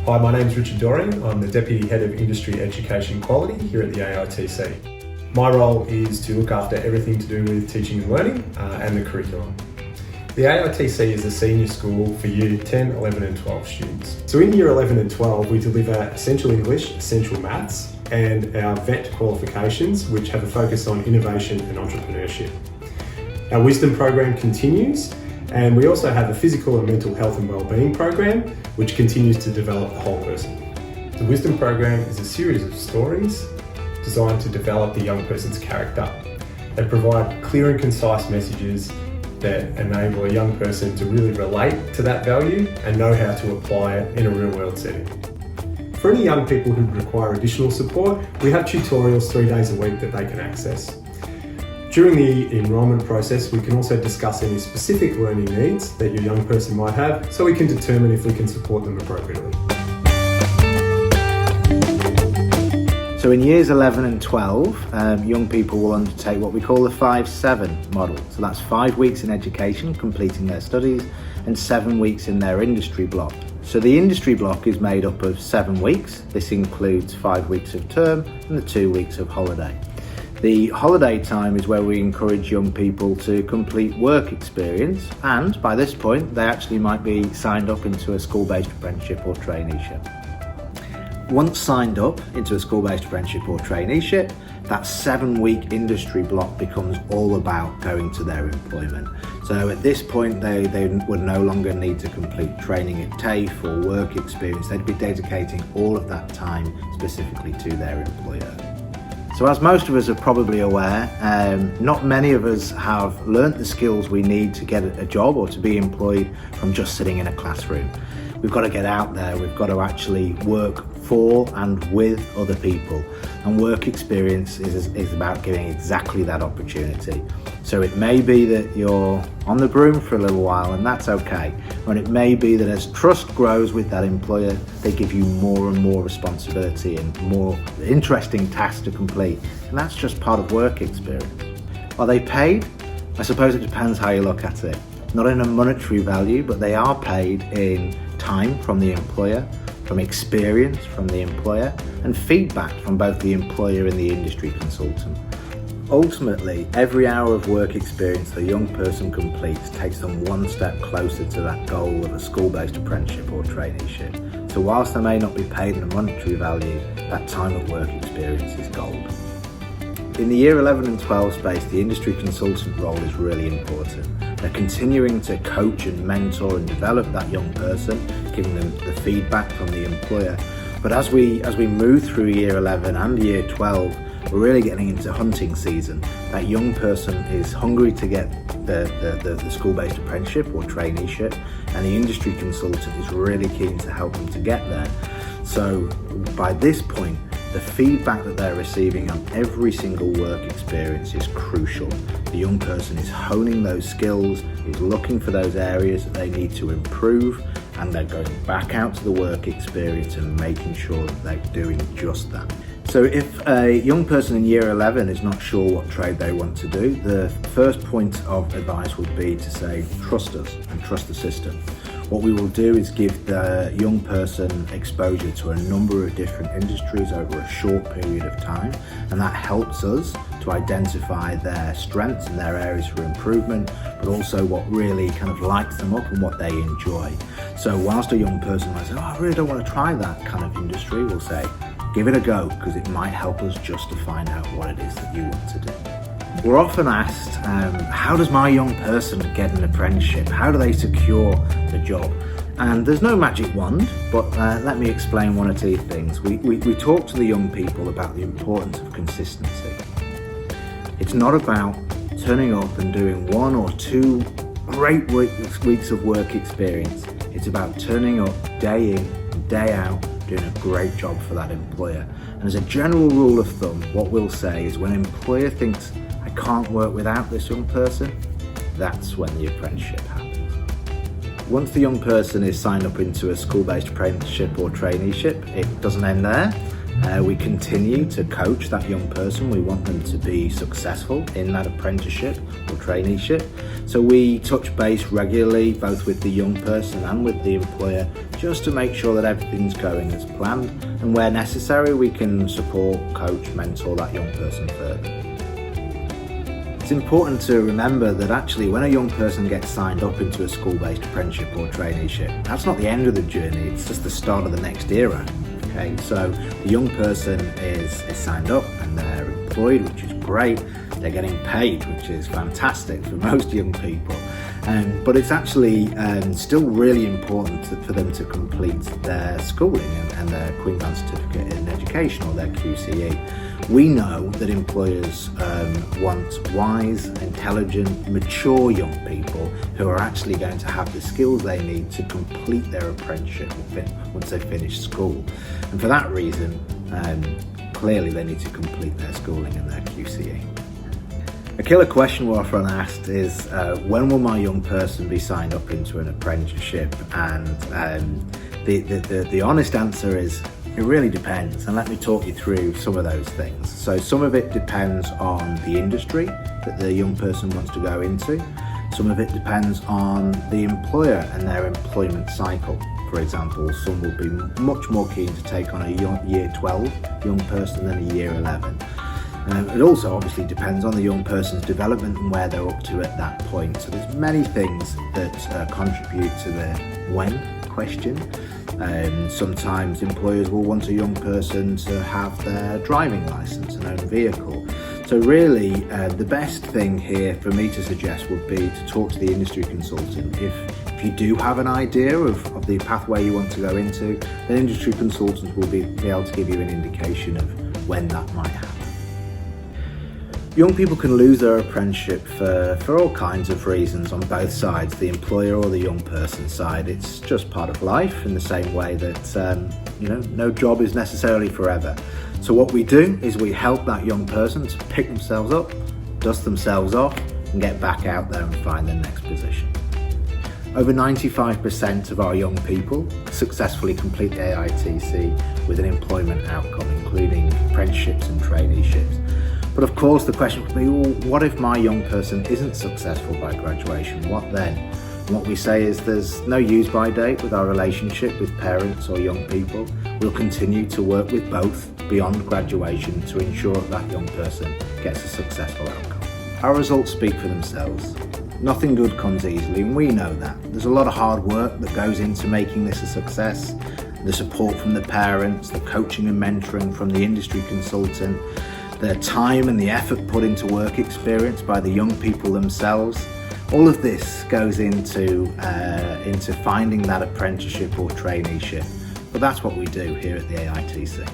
Hi, my name is Richard Dorian. I'm the Deputy Head of Industry Education Quality here at the AITC. My role is to look after everything to do with teaching and learning and the curriculum. The AITC is a senior school for Year 10, 11 and 12 students. So in Year 11 and 12 we deliver Essential English, Essential Maths and our VET qualifications, which have a focus on innovation and entrepreneurship. Our Wisdom program continues, and we also have a physical and mental health and wellbeing program which continues to develop the whole person. The Wisdom program is a series of stories designed to develop the young person's character. They provide clear and concise messages that enable a young person to really relate to that value and know how to apply it in a real world setting. For any young people who require additional support, we have tutorials 3 days a week that they can access. During the enrolment process, we can also discuss any specific learning needs that your young person might have, so we can determine if we can support them appropriately. So in years 11 and 12, young people will undertake what we call the 5-7 model. So that's 5 weeks in education, completing their studies, and 7 weeks in their industry block. So the industry block is made up of 7 weeks. This includes 5 weeks of term and the 2 weeks of holiday. The holiday time is where we encourage young people to complete work experience, and by this point they actually might be signed up into a school-based apprenticeship or traineeship. Once signed up into a school-based apprenticeship or traineeship, that 7-week industry block becomes all about going to their employment. So at this point they would no longer need to complete training at TAFE or work experience. They'd be dedicating all of that time specifically to their employer. So as most of us are probably aware, not many of us have learnt the skills we need to get a job or to be employed from just sitting in a classroom. We've got to get out there, we've got to actually work for and with other people, and work experience is about giving exactly that opportunity. So it may be that you're on the broom for a little while, and that's okay. And it may be that as trust grows with that employer, they give you more and more responsibility and more interesting tasks to complete, and that's just part of work experience. Are they paid? I suppose it depends how you look at it. Not in a monetary value, but they are paid in time from the employer, from experience from the employer, and feedback from both the employer and the industry consultant. Ultimately, every hour of work experience the young person completes takes them one step closer to that goal of a school-based apprenticeship or traineeship. So whilst they may not be paid in a monetary value, that time at work experience is gold. In the year 11 and 12 space, the industry consultant role is really important. They're continuing to coach and mentor and develop that young person, giving them the feedback from the employer. But as we move through year 11 and year 12, we're really getting into hunting season. That young person is hungry to get the school-based apprenticeship or traineeship, and the industry consultant is really keen to help them to get there. So by this point, the feedback that they're receiving on every single work experience is crucial. The young person is honing those skills, is looking for those areas that they need to improve, and they're going back out to the work experience and making sure that they're doing just that. So if a young person in year 11 is not sure what trade they want to do, the first point of advice would be to say, trust us and trust the system. What we will do is give the young person exposure to a number of different industries over a short period of time, and that helps us to identify their strengths and their areas for improvement, but also what really kind of lights them up and what they enjoy. So whilst a young person might say, I really don't want to try that kind of industry, we'll say, give it a go, because it might help us just to find out what it is that you want to do. We're often asked, how does my young person get an apprenticeship? How do they secure the job? And there's no magic wand, but let me explain one or two things. We talk to the young people about the importance of consistency. It's not about turning up and doing 1 or 2 great weeks of work experience. It's about turning up day in, day out, doing a great job for that employer. And as a general rule of thumb, what we'll say is when an employer thinks, I can't work without this young person, that's when the apprenticeship happens. Once the young person is signed up into a school-based apprenticeship or traineeship, it doesn't end there. We continue to coach that young person. We want them to be successful in that apprenticeship or traineeship, So we touch base regularly, both with the young person and with the employer, just to make sure that everything's going as planned, and where necessary we can support, coach, mentor that young person further. It's important to remember that actually when a young person gets signed up into a school-based apprenticeship or traineeship, that's not the end of the journey, it's just the start of the next era. Okay, so the young person is signed up and they're employed, which is great. They're getting paid, which is fantastic for most young people. But it's actually still really important for them to complete their schooling and their Queensland Certificate in Education, or their QCE. We know that employers want wise, intelligent, mature young people who are actually going to have the skills they need to complete their apprenticeship once they finish school. And for that reason, clearly they need to complete their schooling and their QCE. A killer question we're often asked is, when will my young person be signed up into an apprenticeship? And the honest answer is, it really depends, and let me talk you through some of those things. So some of it depends on the industry that the young person wants to go into. Some of it depends on the employer and their employment cycle. For example, some will be much more keen to take on a year 12 young person than a year 11. It also obviously depends on the young person's development and where they're up to at that point. So there's many things that contribute to the when question. Sometimes employers will want a young person to have their driving license and own vehicle. So really, the best thing here for me to suggest would be to talk to the industry consultant. If you do have an idea of the pathway you want to go into, then industry consultants will be able to give you an indication of when that might happen. Young people can lose their apprenticeship for all kinds of reasons on both sides, the employer or the young person side. It's just part of life, in the same way that no job is necessarily forever. So what we do is we help that young person to pick themselves up, dust themselves off, and get back out there and find their next position. Over 95% of our young people successfully complete the AITC with an employment outcome, including apprenticeships and traineeships. But of course the question would be, well, what if my young person isn't successful by graduation? What then? And what we say is there's no use-by date with our relationship with parents or young people. We'll continue to work with both beyond graduation to ensure that young person gets a successful outcome. Our results speak for themselves. Nothing good comes easily, and we know that. There's a lot of hard work that goes into making this a success. The support from the parents, the coaching and mentoring from the industry consultant, the time and the effort put into work experience by the young people themselves. All of this goes into finding that apprenticeship or traineeship. But that's what we do here at the AITC.